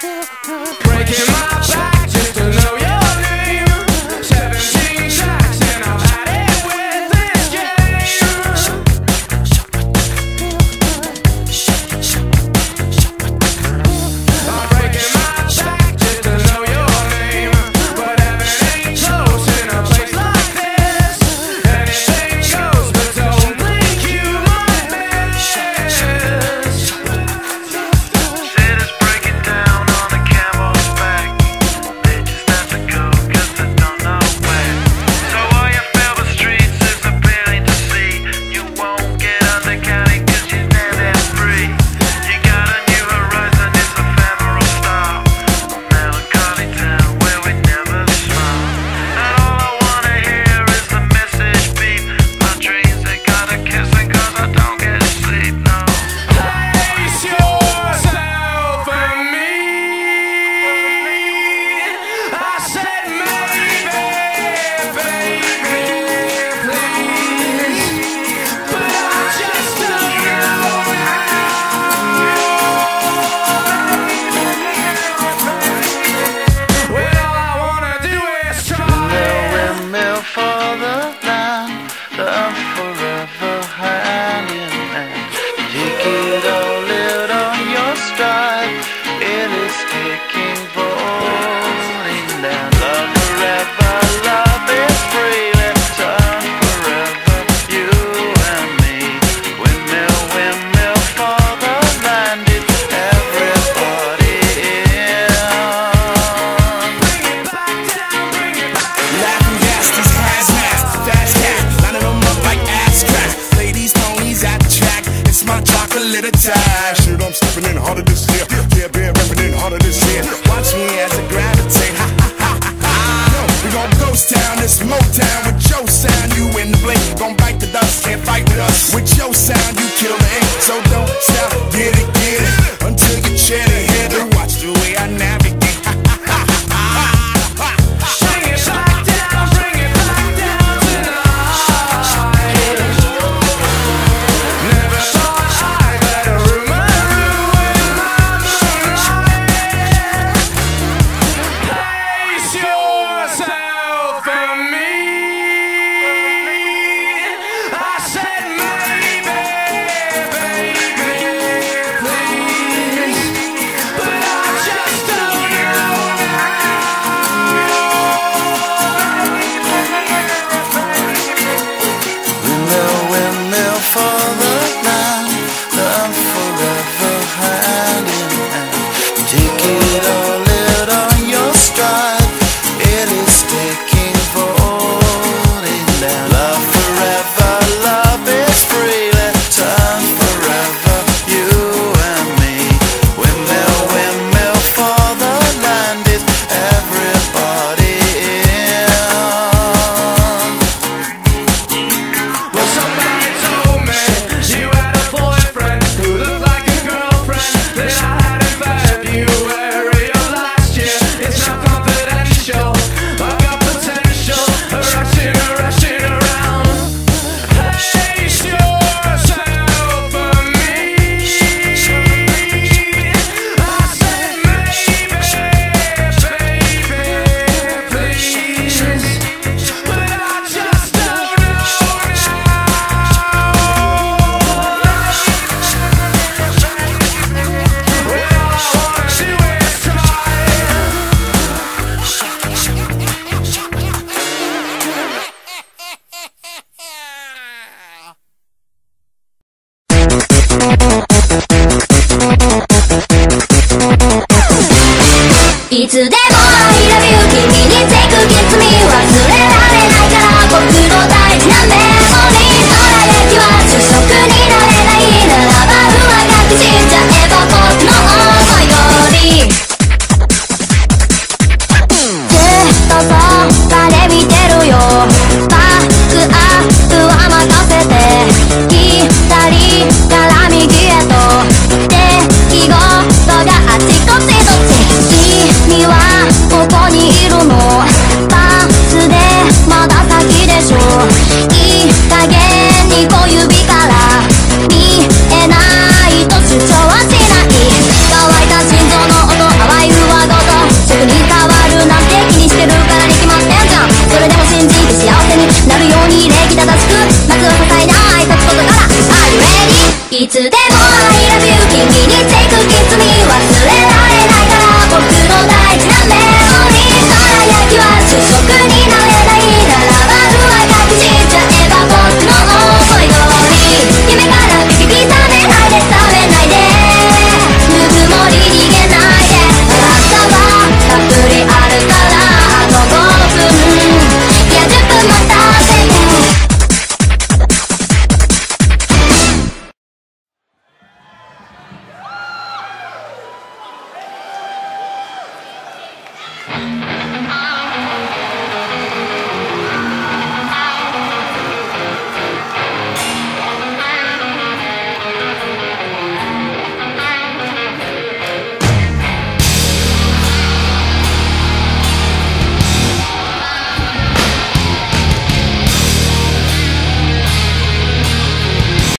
Breaking my back just to know your name. 17 tracks and I've had it with this game. I'm breaking my back just to know your name. But heaven ain't close in a place like this. Anything goes, but don't think you might miss. Cities breaking down on the camel's back. They just have to go 'cause they don't know where. So all you feel the streets is appealing to see. You won't get undercounted 'cause you're never free. You got a new horizon, it's ephemeral style. Melancholy town where we never smile. And all I wanna hear is the message beep. My dreams, they gotta kiss it 'cause I don't get sleep, no. Place yourself in me. I said maybe, baby, please. But I just don't know how. Well, all I wanna do is try. Windmill for the land, love forever hand in hand. Take it all, live on your stride. It is taking falling down. Love forever, love is free. Let's turn forever, you and me. Windmill, windmill for the land. It's everybody in. Bring it back down, bring it back down. Laughing gas, these hazmats, fast cat, lining them up like abstract. Ladies, ponies at the track, it's my chocolate attack. Shit, I'm stepping in harder this year. Yeah, bear repping in harder this year. Watch me as I gravitate. Ha ha ha ha ha. Yo, we gon' ghost town, this Motown with your sound. You in the blink, gon' bite the dust, can't fight with us. With your sound, you kill the ink, so don't stop, get it until you chat it. Hit it. Watch the way I navigate. Ha ha ha ha ha. Bring it back down, bring it back down tonight. Never thought I'd let a rumor ruin my moonlight. Place yourself in me. I said maybe, baby, please. But I just don't know Windmill, windmill for the land, love forever hand in hand. Take it all, live on your stride. It is taking falling down. Love forever, love is free. Let's turn forever, you and me. Windmill, windmill for the land. It's everybody in. Well, somebody told me you had a boyfriend who looked like a girlfriend that I had in February of last year. It's not confidential. I've got potential. Rushing around. Place yourself for me. I said maybe, baby, please. But I just don't know「いつでも I love you 君に take a kiss me 忘れられないから僕の大事なメモリーどら焼きは主食になれないならばうまくしちゃえば僕の思い通りずっとそばで見てるよバックアップは任せて左から右へといつでも I love you 君に take kiss me 忘れら